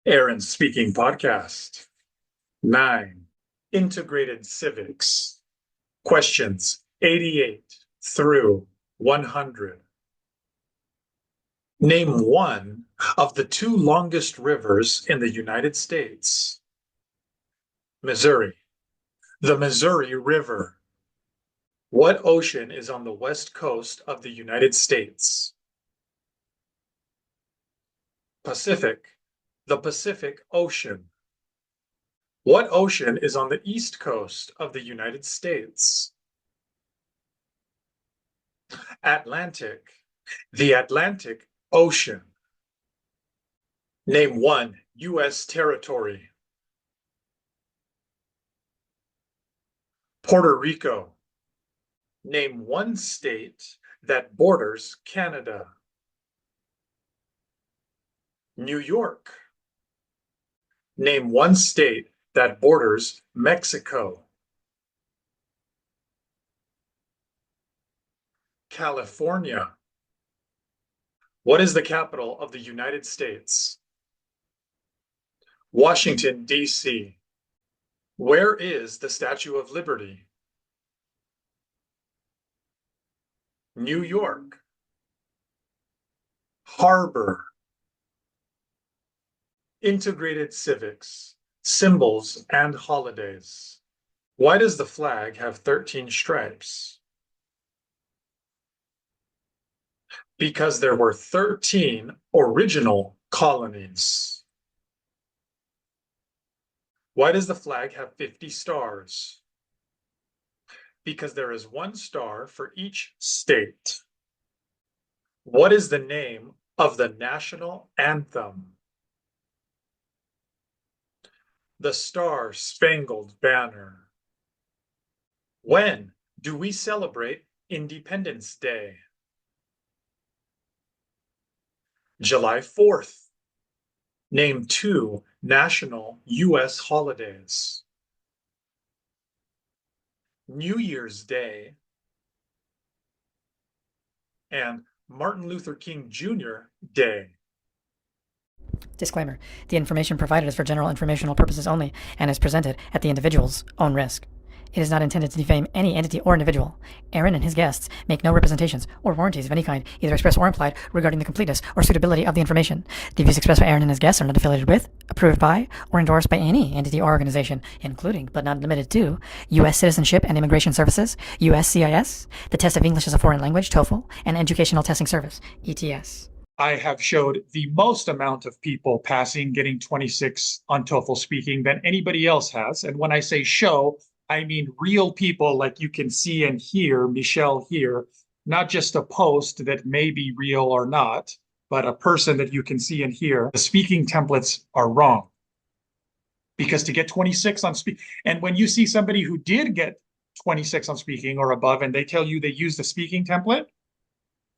Aaron's Speaking Podcast. 9. Integrated Civics. Questions 88 through 100. Name one of the two longest rivers in the United States. Missouri. The Missouri River. What ocean is on the west coast of the United States? Pacific. The Pacific Ocean. What ocean is on the east coast of the United States? Atlantic. The Atlantic Ocean. Name one U.S. territory. Puerto Rico. Name one state that borders Canada. New York. Name one state that borders Mexico. California. What is the capital of the United States? Washington, D.C. Where is the Statue of Liberty? New York. Harbor. Integrated civics, symbols, and holidays. Why does the flag have 13 stripes? Because there were 13 original colonies. Why does the flag have 50 stars? Because there is one star for each state. What is the name of the national anthem? The Star-Spangled Banner. When do we celebrate Independence Day? July 4th. Name two national U.S. holidays. New Year's Day and Martin Luther King Jr. Day. Disclaimer. The information provided is for general informational purposes only and is presented at the individual's own risk. It is not intended to defame any entity or individual. Aaron and his guests make no representations or warranties of any kind, either express or implied, regarding the completeness or suitability of the information. The views expressed by Aaron and his guests are not affiliated with, approved by, or endorsed by any entity or organization, including, but not limited to, U.S. Citizenship and Immigration Services, USCIS, the Test of English as a Foreign Language, TOEFL, and Educational Testing Service, ETS. I have showed the most amount of people passing, getting 26 on TOEFL speaking than anybody else has. And when I say show, I mean real people like you can see and hear Michelle here, not just a post that may be real or not, but a person that you can see and hear. The speaking templates are wrong. Because to get 26 on speaking, and when you see somebody who did get 26 on speaking or above and they tell you they used the speaking template,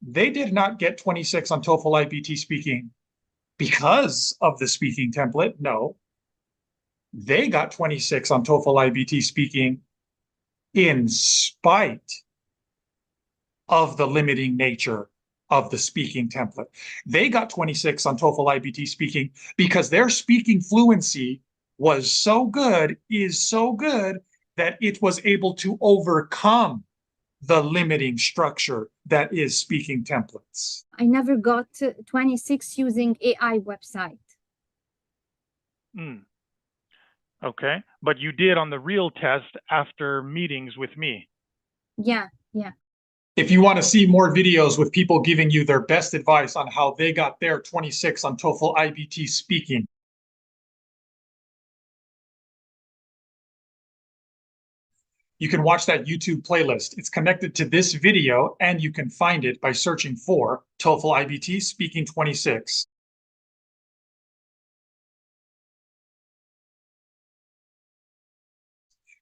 they did not get 26 on TOEFL IBT speaking because of the speaking template. No, they got 26 on TOEFL IBT speaking in spite of the limiting nature of the speaking template. They got 26 on TOEFL IBT speaking because their speaking fluency was so good, is so good, that it was able to overcome the limiting structure that is speaking templates. I never got 26 using AI website. Okay, but you did on the real test after meetings with me. Yeah. If you want to see more videos with people giving you their best advice on how they got their 26 on TOEFL IBT speaking, you can watch that YouTube playlist. It's connected to this video, and you can find it by searching for TOEFL IBT Speaking 26.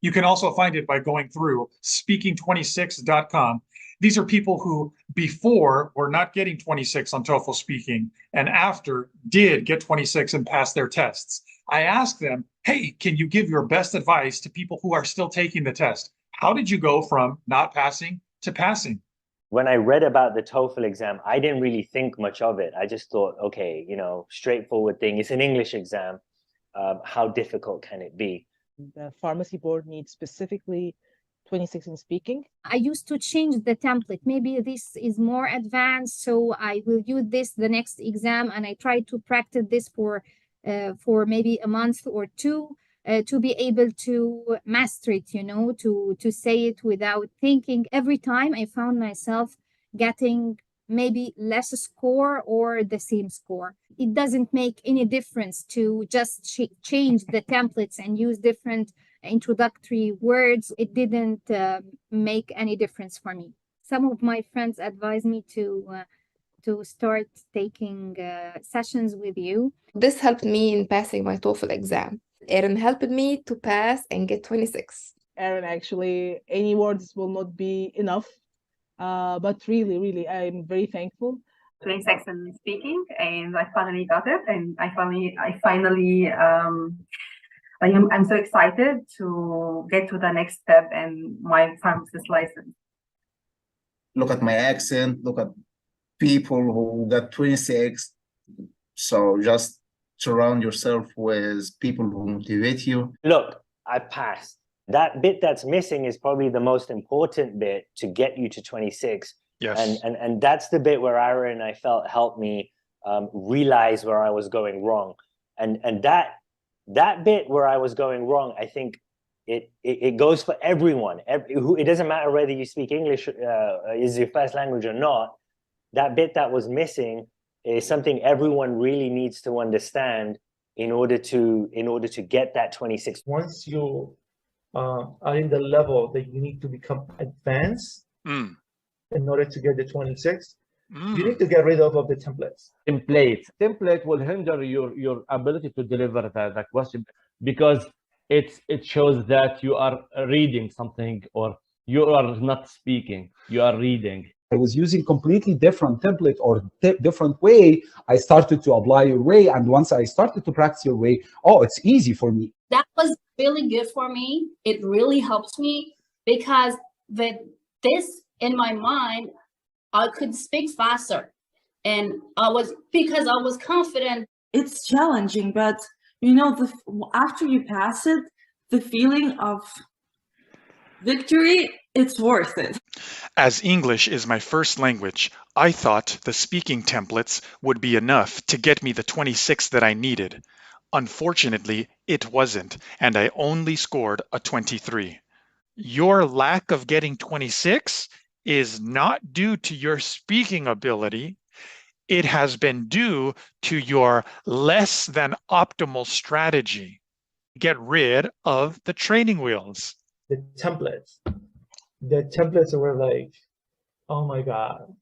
You can also find it by going through speaking26.com. These are people who before were not getting 26 on TOEFL speaking and after did get 26 and pass their tests. I asked them, hey, can you give your best advice to people who are still taking the test? How did you go from not passing to passing? When I read about the TOEFL exam, I didn't really think much of it. I just thought, okay, you know, straightforward thing. It's an English exam. How difficult can it be? The pharmacy board needs specifically 26 in speaking. I used to change the template. Maybe this is more advanced, so I will use this the next exam, and I try to practice this for maybe a month or two to be able to master it, you know, to say it without thinking. Every time I found myself getting maybe less score or the same score. It doesn't make any difference to just change the templates and use different introductory words. It didn't make any difference for me. Some of my friends advised me to start taking sessions with you. This helped me in passing my TOEFL exam. Erin helped me to pass and get 26. Erin, actually, any words will not be enough. But really, I'm very thankful. 26 in speaking, and I finally got it, and I'm so excited to get to the next step in my pharmacist license. Look at my accent, look at people who got 26. So just surround yourself with people who motivate you. Look, I passed. That bit that's missing is probably the most important bit to get you to 26. Yes. And that's the bit where Aaron, I felt, helped me realize where I was going wrong. And that bit where I was going wrong, I think it goes for everyone. It doesn't matter whether you speak English is your first language or not. That bit that was missing is something everyone really needs to understand in order to get that 26. Once you are in the level that you need to become advanced in order to get the 26, you need to get rid of the templates. Template will hinder your ability to deliver the question, because it shows that you are reading something or you are not speaking, you are reading. I was using completely different template or different way. I started to apply your way, and once I started to practice your way, oh, it's easy for me. That was really good for me. It really helped me because with this in my mind, I could speak faster, and because I was confident. It's challenging, but you know, after you pass it, the feeling of victory, it's worth it. As English is my first language, I thought the speaking templates would be enough to get me the 26 that I needed. Unfortunately, it wasn't, and I only scored a 23. Your lack of getting 26 is not due to your speaking ability. It has been due to your less than optimal strategy. Get rid of the training wheels. The templates were like, oh my God,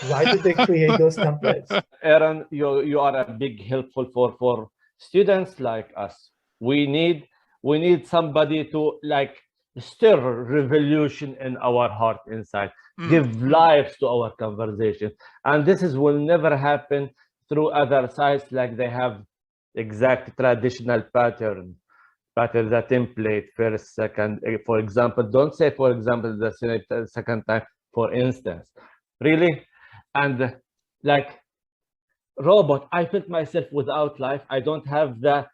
why did they create those templates? Aaron, you are a big helpful for students like us. We need somebody to like stir revolution in our heart inside, give life to our conversation. And this will never happen through other sites like they have exact traditional pattern, the template, first, second, for example. Don't say, for example, the second time, for instance. Really? And like robot, I felt myself without life. I don't have the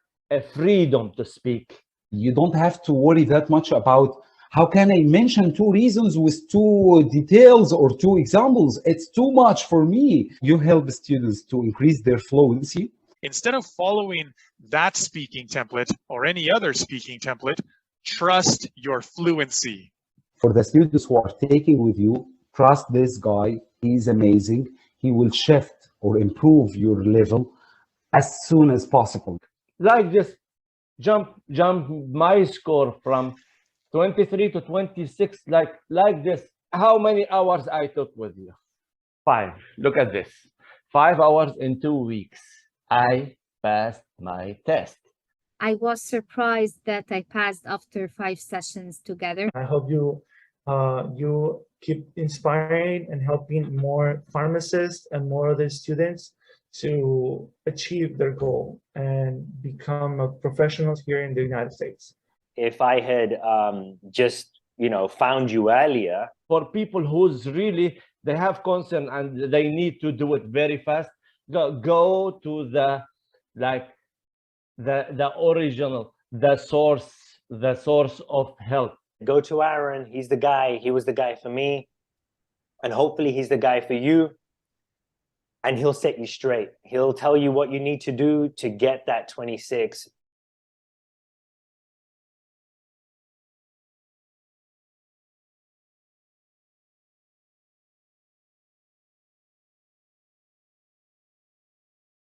freedom to speak. You don't have to worry that much about how can I mention 2 reasons with 2 details or 2 examples. It's too much for me. You help students to increase their fluency. Instead of following that speaking template or any other speaking template, trust your fluency. For the students who are taking with you, trust this guy. He's amazing. He will shift or improve your level as soon as possible. Like just jump my score from 23 to 26, like this. How many hours I took with you? 5. Look at this. 5 hours in 2 weeks. I passed my test. I was surprised that I passed after 5 sessions together. I hope you keep inspiring and helping more pharmacists and more other students to achieve their goal and become a professional here in the United States. If I had just found you earlier. For people who's really they have concern and they need to do it very fast, go to the the original, the source of help. Go to Aaron. He's the guy. He was the guy for me, and hopefully he's the guy for you. And he'll set you straight. He'll tell you what you need to do to get that 26